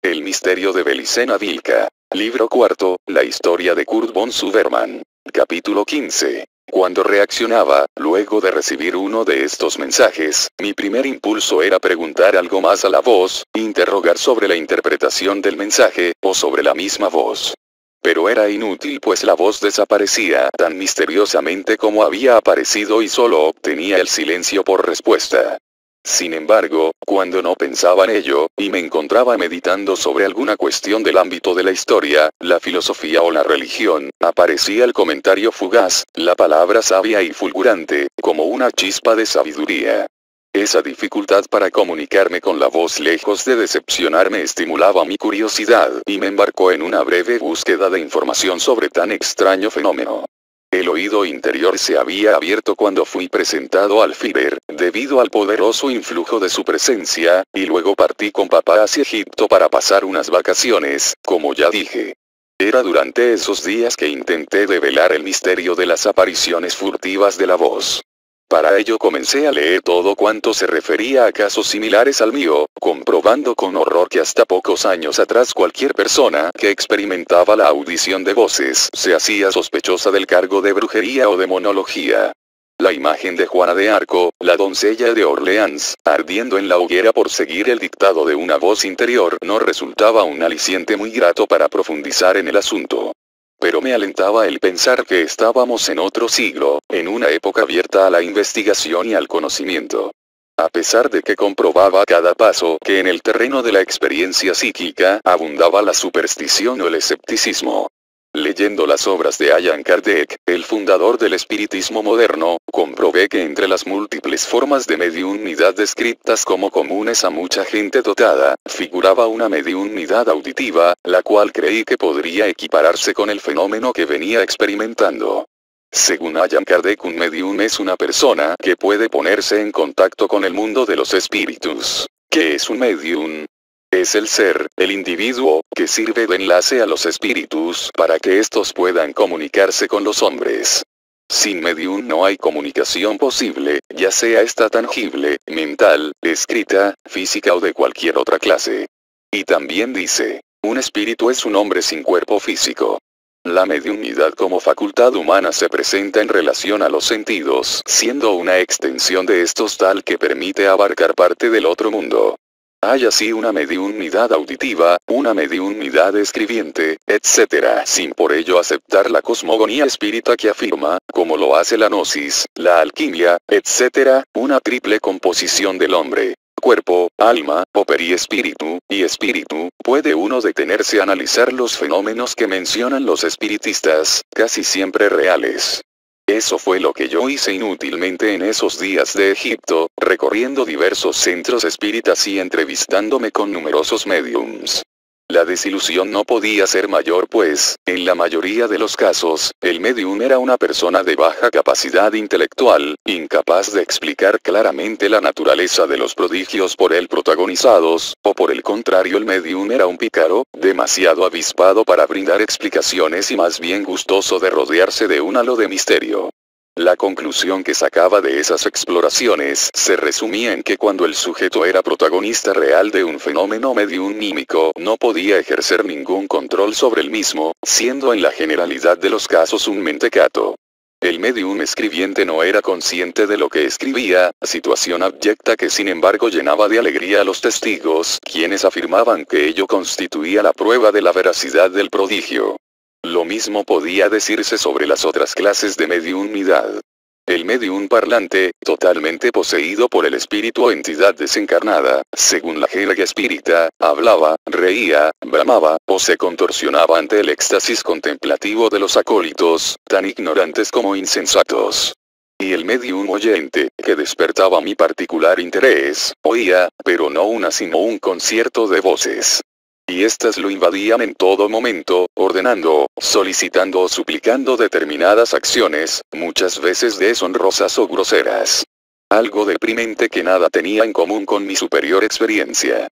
El misterio de Belicena Vilca. Libro cuarto, la historia de Kurt von Zuberman. Capítulo 15. Cuando reaccionaba, luego de recibir uno de estos mensajes, mi primer impulso era preguntar algo más a la voz, interrogar sobre la interpretación del mensaje, o sobre la misma voz. Pero era inútil pues la voz desaparecía tan misteriosamente como había aparecido y solo obtenía el silencio por respuesta. Sin embargo, cuando no pensaba en ello, y me encontraba meditando sobre alguna cuestión del ámbito de la historia, la filosofía o la religión, aparecía el comentario fugaz, la palabra sabia y fulgurante, como una chispa de sabiduría. Esa dificultad para comunicarme con la voz, lejos de decepcionarme, estimulaba mi curiosidad, y me embarcó en una breve búsqueda de información sobre tan extraño fenómeno. El oído interior se había abierto cuando fui presentado al Führer, debido al poderoso influjo de su presencia, y luego partí con papá hacia Egipto para pasar unas vacaciones, como ya dije. Era durante esos días que intenté develar el misterio de las apariciones furtivas de la voz. Para ello comencé a leer todo cuanto se refería a casos similares al mío, comprobando con horror que hasta pocos años atrás cualquier persona que experimentaba la audición de voces se hacía sospechosa del cargo de brujería o demonología. La imagen de Juana de Arco, la doncella de Orleans, ardiendo en la hoguera por seguir el dictado de una voz interior, no resultaba un aliciente muy grato para profundizar en el asunto. Pero me alentaba el pensar que estábamos en otro siglo, en una época abierta a la investigación y al conocimiento. A pesar de que comprobaba a cada paso que en el terreno de la experiencia psíquica abundaba la superstición o el escepticismo. Leyendo las obras de Allan Kardec, el fundador del espiritismo moderno, comprobé que entre las múltiples formas de mediunidad descritas como comunes a mucha gente dotada, figuraba una mediunidad auditiva, la cual creí que podría equipararse con el fenómeno que venía experimentando. Según Allan Kardec, un medium es una persona que puede ponerse en contacto con el mundo de los espíritus. ¿Qué es un medium? Es el ser, el individuo, que sirve de enlace a los espíritus para que éstos puedan comunicarse con los hombres. Sin medium no hay comunicación posible, ya sea esta tangible, mental, escrita, física o de cualquier otra clase. Y también dice, un espíritu es un hombre sin cuerpo físico. La mediunidad como facultad humana se presenta en relación a los sentidos, siendo una extensión de estos tal que permite abarcar parte del otro mundo. Hay así una mediunidad auditiva, una mediunidad escribiente, etc., sin por ello aceptar la cosmogonía espírita que afirma, como lo hace la gnosis, la alquimia, etc., una triple composición del hombre. Cuerpo, alma, o periespíritu, y espíritu, puede uno detenerse a analizar los fenómenos que mencionan los espiritistas, casi siempre reales. Eso fue lo que yo hice inútilmente en esos días de Egipto, recorriendo diversos centros espíritas y entrevistándome con numerosos médiums. La desilusión no podía ser mayor pues, en la mayoría de los casos, el médium era una persona de baja capacidad intelectual, incapaz de explicar claramente la naturaleza de los prodigios por él protagonizados, o por el contrario el médium era un pícaro, demasiado avispado para brindar explicaciones y más bien gustoso de rodearse de un halo de misterio. La conclusión que sacaba de esas exploraciones se resumía en que cuando el sujeto era protagonista real de un fenómeno mediunímico, no podía ejercer ningún control sobre el mismo, siendo en la generalidad de los casos un mentecato. El medium escribiente no era consciente de lo que escribía, situación abyecta que sin embargo llenaba de alegría a los testigos, quienes afirmaban que ello constituía la prueba de la veracidad del prodigio. Lo mismo podía decirse sobre las otras clases de mediunidad. El medium parlante, totalmente poseído por el espíritu o entidad desencarnada, según la jerga espírita, hablaba, reía, bramaba, o se contorsionaba ante el éxtasis contemplativo de los acólitos, tan ignorantes como insensatos. Y el medium oyente, que despertaba mi particular interés, oía, pero no una sino un concierto de voces. Y éstas lo invadían en todo momento, ordenando, solicitando o suplicando determinadas acciones, muchas veces deshonrosas o groseras. Algo deprimente que nada tenía en común con mi superior experiencia.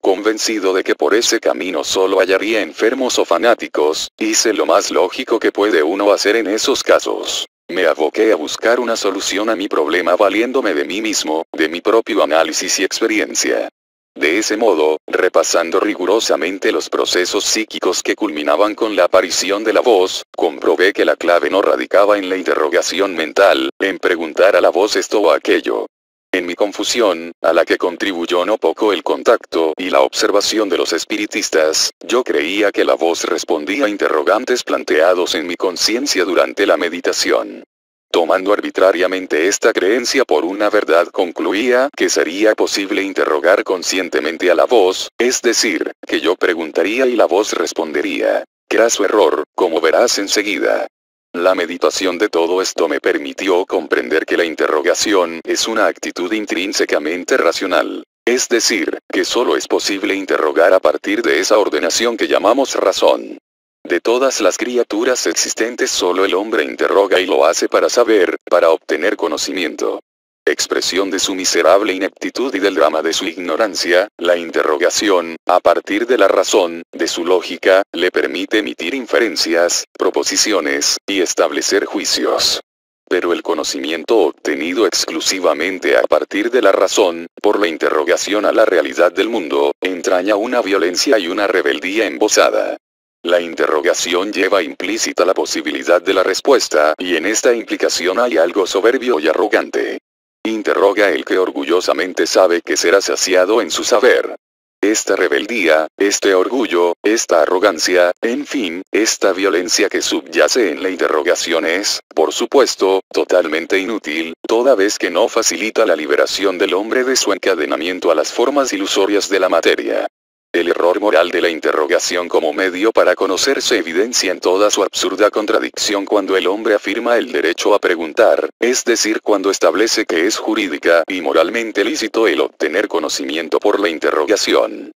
Convencido de que por ese camino solo hallaría enfermos o fanáticos, hice lo más lógico que puede uno hacer en esos casos. Me aboqué a buscar una solución a mi problema valiéndome de mí mismo, de mi propio análisis y experiencia. De ese modo, repasando rigurosamente los procesos psíquicos que culminaban con la aparición de la voz, comprobé que la clave no radicaba en la interrogación mental, en preguntar a la voz esto o aquello. En mi confusión, a la que contribuyó no poco el contacto y la observación de los espiritistas, yo creía que la voz respondía a interrogantes planteados en mi conciencia durante la meditación. Tomando arbitrariamente esta creencia por una verdad, concluía que sería posible interrogar conscientemente a la voz, es decir, que yo preguntaría y la voz respondería. Craso error, como verás enseguida. La meditación de todo esto me permitió comprender que la interrogación es una actitud intrínsecamente racional. Es decir, que solo es posible interrogar a partir de esa ordenación que llamamos razón. De todas las criaturas existentes solo el hombre interroga y lo hace para saber, para obtener conocimiento. Expresión de su miserable ineptitud y del drama de su ignorancia, la interrogación, a partir de la razón, de su lógica, le permite emitir inferencias, proposiciones, y establecer juicios. Pero el conocimiento obtenido exclusivamente a partir de la razón, por la interrogación a la realidad del mundo, entraña una violencia y una rebeldía embosada. La interrogación lleva implícita la posibilidad de la respuesta, y en esta implicación hay algo soberbio y arrogante. Interroga el que orgullosamente sabe que será saciado en su saber. Esta rebeldía, este orgullo, esta arrogancia, en fin, esta violencia que subyace en la interrogación es, por supuesto, totalmente inútil, toda vez que no facilita la liberación del hombre de su encadenamiento a las formas ilusorias de la materia. El error moral de la interrogación como medio para conocer se evidencia en toda su absurda contradicción cuando el hombre afirma el derecho a preguntar, es decir, cuando establece que es jurídica y moralmente lícito el obtener conocimiento por la interrogación.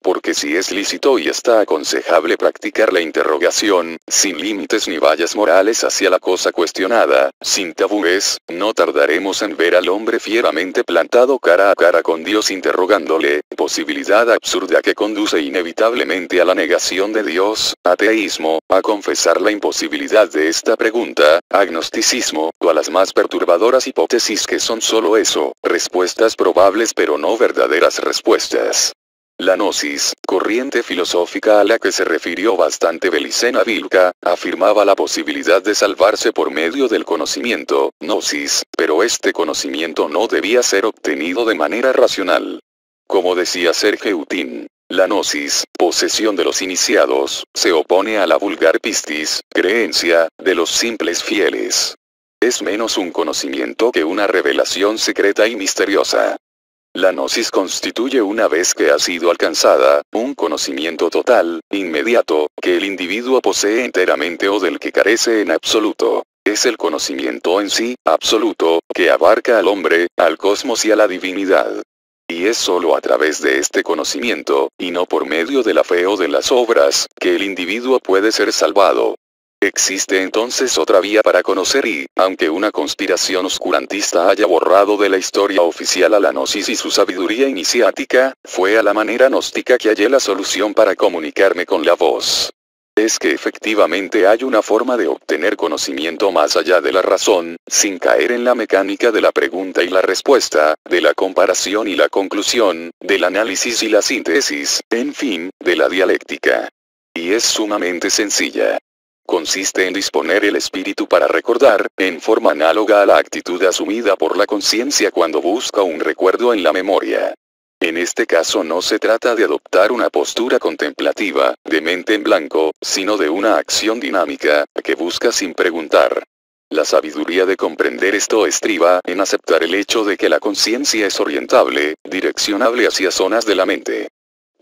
Porque si es lícito y está aconsejable practicar la interrogación, sin límites ni vallas morales hacia la cosa cuestionada, sin tabúes, no tardaremos en ver al hombre fieramente plantado cara a cara con Dios interrogándole, posibilidad absurda que conduce inevitablemente a la negación de Dios, ateísmo, a confesar la imposibilidad de esta pregunta, agnosticismo, o a las más perturbadoras hipótesis que son solo eso, respuestas probables pero no verdaderas respuestas. La gnosis, corriente filosófica a la que se refirió bastante Belicena Vilca, afirmaba la posibilidad de salvarse por medio del conocimiento, gnosis, pero este conocimiento no debía ser obtenido de manera racional. Como decía Serge Utin, la gnosis, posesión de los iniciados, se opone a la vulgar pistis, creencia, de los simples fieles. Es menos un conocimiento que una revelación secreta y misteriosa. La gnosis constituye, una vez que ha sido alcanzada, un conocimiento total, inmediato, que el individuo posee enteramente o del que carece en absoluto. Es el conocimiento en sí, absoluto, que abarca al hombre, al cosmos y a la divinidad. Y es sólo a través de este conocimiento, y no por medio de la fe o de las obras, que el individuo puede ser salvado. Existe entonces otra vía para conocer y, aunque una conspiración oscurantista haya borrado de la historia oficial a la gnosis y su sabiduría iniciática, fue a la manera gnóstica que hallé la solución para comunicarme con la voz. Es que efectivamente hay una forma de obtener conocimiento más allá de la razón, sin caer en la mecánica de la pregunta y la respuesta, de la comparación y la conclusión, del análisis y la síntesis, en fin, de la dialéctica. Y es sumamente sencilla. Consiste en disponer el espíritu para recordar, en forma análoga a la actitud asumida por la conciencia cuando busca un recuerdo en la memoria. En este caso no se trata de adoptar una postura contemplativa, de mente en blanco, sino de una acción dinámica, que busca sin preguntar. La sabiduría de comprender esto estriba en aceptar el hecho de que la conciencia es orientable, direccionable hacia zonas de la mente.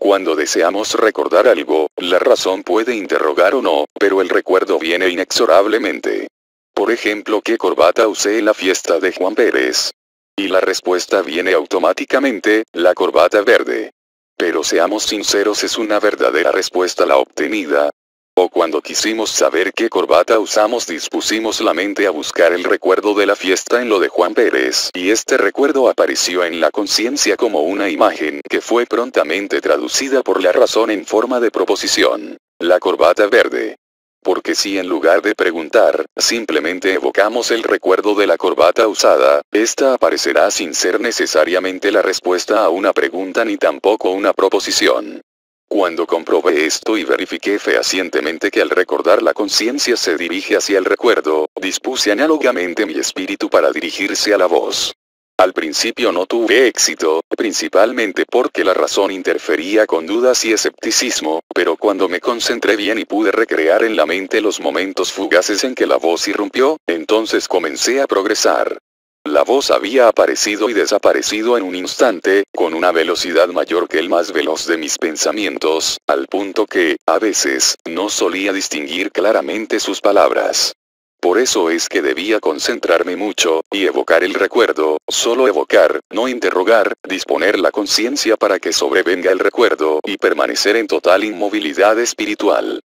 Cuando deseamos recordar algo, la razón puede interrogar o no, pero el recuerdo viene inexorablemente. Por ejemplo, ¿qué corbata usé en la fiesta de Juan Pérez? Y la respuesta viene automáticamente, la corbata verde. Pero seamos sinceros, ¿es una verdadera respuesta la obtenida? O cuando quisimos saber qué corbata usamos dispusimos la mente a buscar el recuerdo de la fiesta en lo de Juan Pérez, y este recuerdo apareció en la conciencia como una imagen que fue prontamente traducida por la razón en forma de proposición. La corbata verde. Porque si en lugar de preguntar, simplemente evocamos el recuerdo de la corbata usada, esta aparecerá sin ser necesariamente la respuesta a una pregunta ni tampoco una proposición. Cuando comprobé esto y verifiqué fehacientemente que al recordar la conciencia se dirige hacia el recuerdo, dispuse análogamente mi espíritu para dirigirse a la voz. Al principio no tuve éxito, principalmente porque la razón interfería con dudas y escepticismo, pero cuando me concentré bien y pude recrear en la mente los momentos fugaces en que la voz irrumpió, entonces comencé a progresar. La voz había aparecido y desaparecido en un instante, con una velocidad mayor que el más veloz de mis pensamientos, al punto que, a veces, no solía distinguir claramente sus palabras. Por eso es que debía concentrarme mucho, y evocar el recuerdo, solo evocar, no interrogar, disponer la conciencia para que sobrevenga el recuerdo, y permanecer en total inmovilidad espiritual.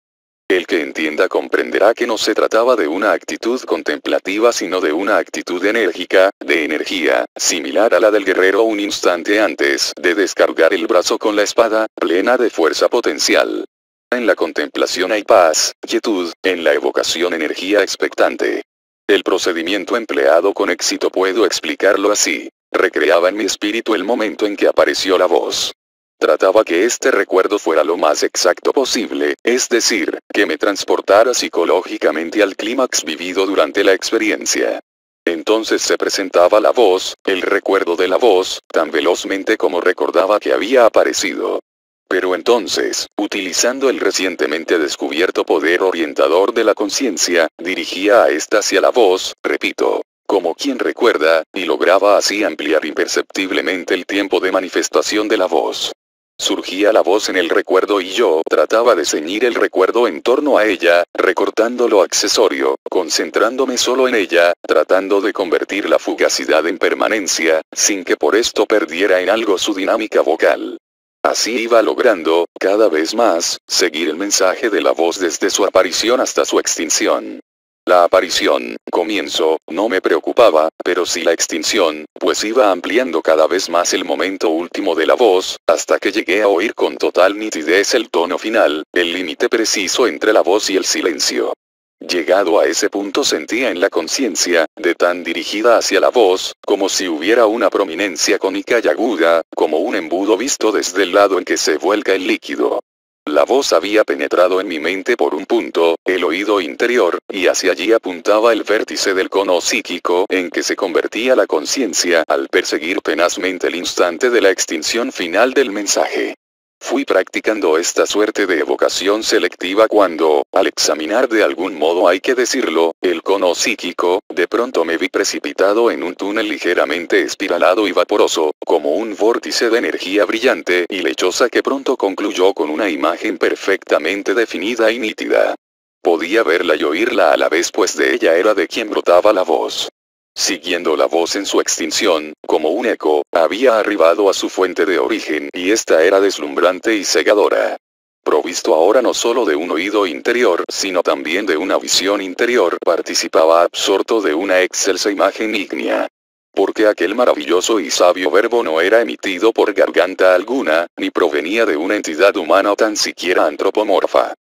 El que entienda comprenderá que no se trataba de una actitud contemplativa sino de una actitud enérgica, de energía, similar a la del guerrero un instante antes de descargar el brazo con la espada, plena de fuerza potencial. En la contemplación hay paz, quietud, en la evocación energía expectante. El procedimiento empleado con éxito puedo explicarlo así. Recreaba en mi espíritu el momento en que apareció la voz. Trataba que este recuerdo fuera lo más exacto posible, es decir, que me transportara psicológicamente al clímax vivido durante la experiencia. Entonces se presentaba la voz, el recuerdo de la voz, tan velozmente como recordaba que había aparecido. Pero entonces, utilizando el recientemente descubierto poder orientador de la conciencia, dirigía a esta hacia la voz, repito, como quien recuerda, y lograba así ampliar imperceptiblemente el tiempo de manifestación de la voz. Surgía la voz en el recuerdo y yo trataba de ceñir el recuerdo en torno a ella, recortando lo accesorio, concentrándome solo en ella, tratando de convertir la fugacidad en permanencia, sin que por esto perdiera en algo su dinámica vocal. Así iba logrando, cada vez más, seguir el mensaje de la voz desde su aparición hasta su extinción. La aparición, comienzo, no me preocupaba, pero sí la extinción, pues iba ampliando cada vez más el momento último de la voz, hasta que llegué a oír con total nitidez el tono final, el límite preciso entre la voz y el silencio. Llegado a ese punto sentía en la conciencia, de tan dirigida hacia la voz, como si hubiera una prominencia cónica y aguda, como un embudo visto desde el lado en que se vuelca el líquido. La voz había penetrado en mi mente por un punto, el oído interior, y hacia allí apuntaba el vértice del cono psíquico en que se convertía la conciencia al perseguir tenazmente el instante de la extinción final del mensaje. Fui practicando esta suerte de evocación selectiva cuando, al examinar de algún modo hay que decirlo, el cono psíquico, de pronto me vi precipitado en un túnel ligeramente espiralado y vaporoso, como un vórtice de energía brillante y lechosa que pronto concluyó con una imagen perfectamente definida y nítida. Podía verla y oírla a la vez pues de ella era de quien brotaba la voz. Siguiendo la voz en su extinción, como un eco, había arribado a su fuente de origen y esta era deslumbrante y cegadora. Provisto ahora no solo de un oído interior, sino también de una visión interior, participaba absorto de una excelsa imagen ígnea. Porque aquel maravilloso y sabio verbo no era emitido por garganta alguna, ni provenía de una entidad humana o tan siquiera antropomorfa.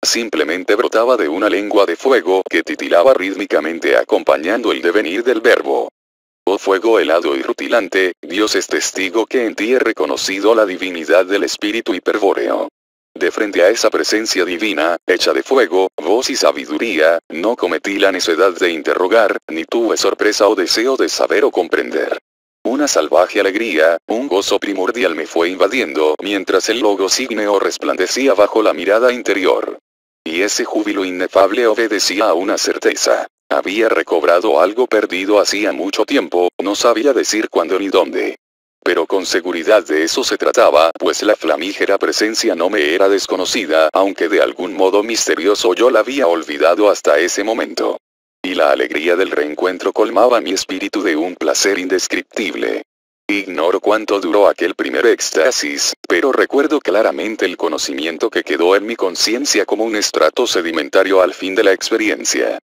Simplemente brotaba de una lengua de fuego que titilaba rítmicamente acompañando el devenir del verbo. Oh fuego helado y rutilante, Dios es testigo que en ti he reconocido la divinidad del espíritu hiperbóreo. De frente a esa presencia divina, hecha de fuego, voz y sabiduría, no cometí la necedad de interrogar, ni tuve sorpresa o deseo de saber o comprender. Una salvaje alegría, un gozo primordial me fue invadiendo mientras el logos ígneo resplandecía bajo la mirada interior. Y ese júbilo inefable obedecía a una certeza. Había recobrado algo perdido hacía mucho tiempo, no sabía decir cuándo ni dónde. Pero con seguridad de eso se trataba, pues la flamígera presencia no me era desconocida, aunque de algún modo misterioso yo la había olvidado hasta ese momento. Y la alegría del reencuentro colmaba mi espíritu de un placer indescriptible. Ignoro cuánto duró aquel primer éxtasis, pero recuerdo claramente el conocimiento que quedó en mi conciencia como un estrato sedimentario al fin de la experiencia.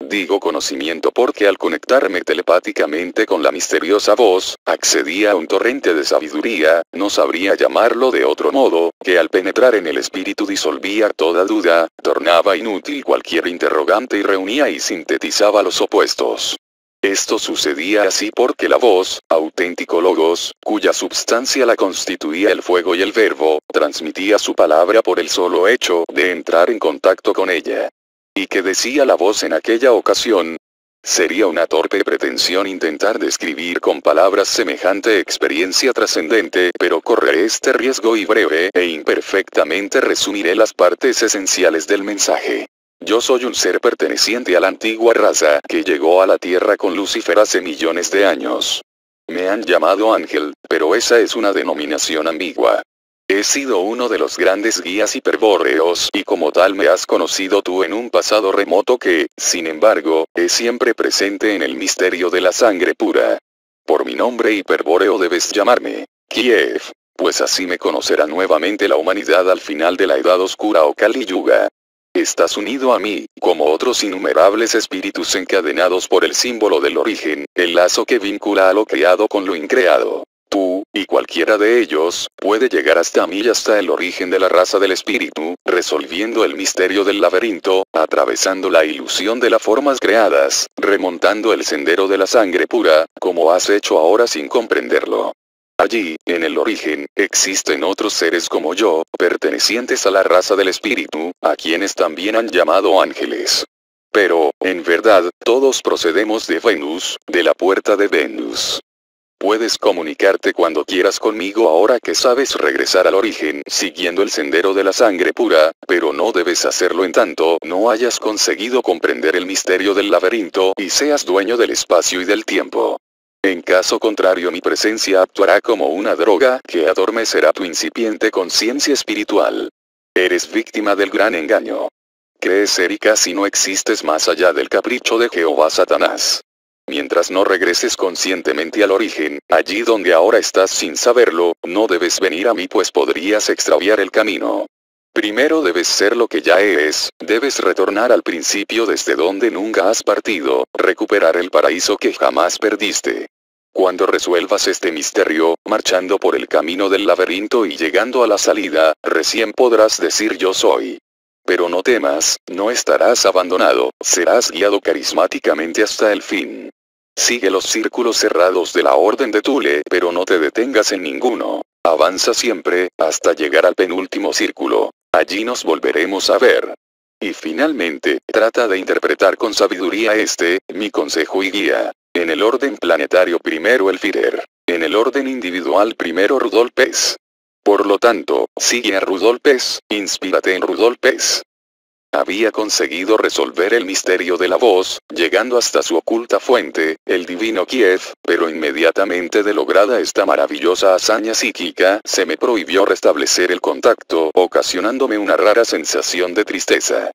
Digo conocimiento porque al conectarme telepáticamente con la misteriosa voz, accedía a un torrente de sabiduría, no sabría llamarlo de otro modo, que al penetrar en el espíritu disolvía toda duda, tornaba inútil cualquier interrogante y reunía y sintetizaba los opuestos. Esto sucedía así porque la voz, auténtico logos, cuya substancia la constituía el fuego y el verbo, transmitía su palabra por el solo hecho de entrar en contacto con ella. ¿Y qué decía la voz en aquella ocasión? Sería una torpe pretensión intentar describir con palabras semejante experiencia trascendente, pero correré este riesgo y breve e imperfectamente resumiré las partes esenciales del mensaje. Yo soy un ser perteneciente a la antigua raza que llegó a la Tierra con Lucifer hace millones de años. Me han llamado ángel, pero esa es una denominación ambigua. He sido uno de los grandes guías hiperbóreos y como tal me has conocido tú en un pasado remoto que, sin embargo, es siempre presente en el misterio de la sangre pura. Por mi nombre hiperbóreo debes llamarme Kiev, pues así me conocerá nuevamente la humanidad al final de la Edad Oscura o Kali Yuga. Estás unido a mí, como otros innumerables espíritus encadenados por el símbolo del origen, el lazo que vincula a lo creado con lo increado. Tú, y cualquiera de ellos, puede llegar hasta mí y hasta el origen de la raza del espíritu, resolviendo el misterio del laberinto, atravesando la ilusión de las formas creadas, remontando el sendero de la sangre pura, como has hecho ahora sin comprenderlo. Allí, en el origen, existen otros seres como yo, pertenecientes a la raza del espíritu, a quienes también han llamado ángeles. Pero, en verdad, todos procedemos de Venus, de la puerta de Venus. Puedes comunicarte cuando quieras conmigo ahora que sabes regresar al origen, siguiendo el sendero de la sangre pura, pero no debes hacerlo en tanto no hayas conseguido comprender el misterio del laberinto y seas dueño del espacio y del tiempo. En caso contrario mi presencia actuará como una droga que adormecerá tu incipiente conciencia espiritual. Eres víctima del gran engaño. Crees ser y casi no existes más allá del capricho de Jehová Satanás. Mientras no regreses conscientemente al origen, allí donde ahora estás sin saberlo, no debes venir a mí pues podrías extraviar el camino. Primero debes ser lo que ya eres, debes retornar al principio desde donde nunca has partido, recuperar el paraíso que jamás perdiste. Cuando resuelvas este misterio, marchando por el camino del laberinto y llegando a la salida, recién podrás decir yo soy. Pero no temas, no estarás abandonado, serás guiado carismáticamente hasta el fin. Sigue los círculos cerrados de la Orden de Thule, pero no te detengas en ninguno. Avanza siempre, hasta llegar al penúltimo círculo. Allí nos volveremos a ver. Y finalmente, trata de interpretar con sabiduría mi consejo y guía. En el orden planetario primero el Führer. En el orden individual primero Rudolf Hess. Por lo tanto, sigue a Rudolf Hess, inspírate en Rudolf Hess. Había conseguido resolver el misterio de la voz, llegando hasta su oculta fuente, el divino Kiev, pero inmediatamente de lograda esta maravillosa hazaña psíquica, se me prohibió restablecer el contacto, ocasionándome una rara sensación de tristeza.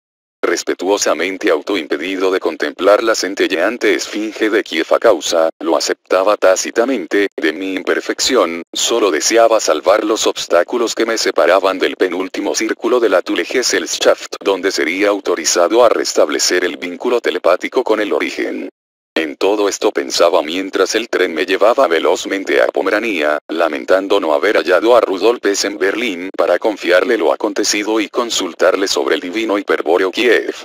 Respetuosamente autoimpedido de contemplar la centelleante esfinge de Kiev a causa, lo aceptaba tácitamente, de mi imperfección, solo deseaba salvar los obstáculos que me separaban del penúltimo círculo de la Thule Gesellschaft, donde sería autorizado a restablecer el vínculo telepático con el origen. En todo esto pensaba mientras el tren me llevaba velozmente a Pomerania, lamentando no haber hallado a Rudolf Hess en Berlín para confiarle lo acontecido y consultarle sobre el divino hiperbóreo Kiev.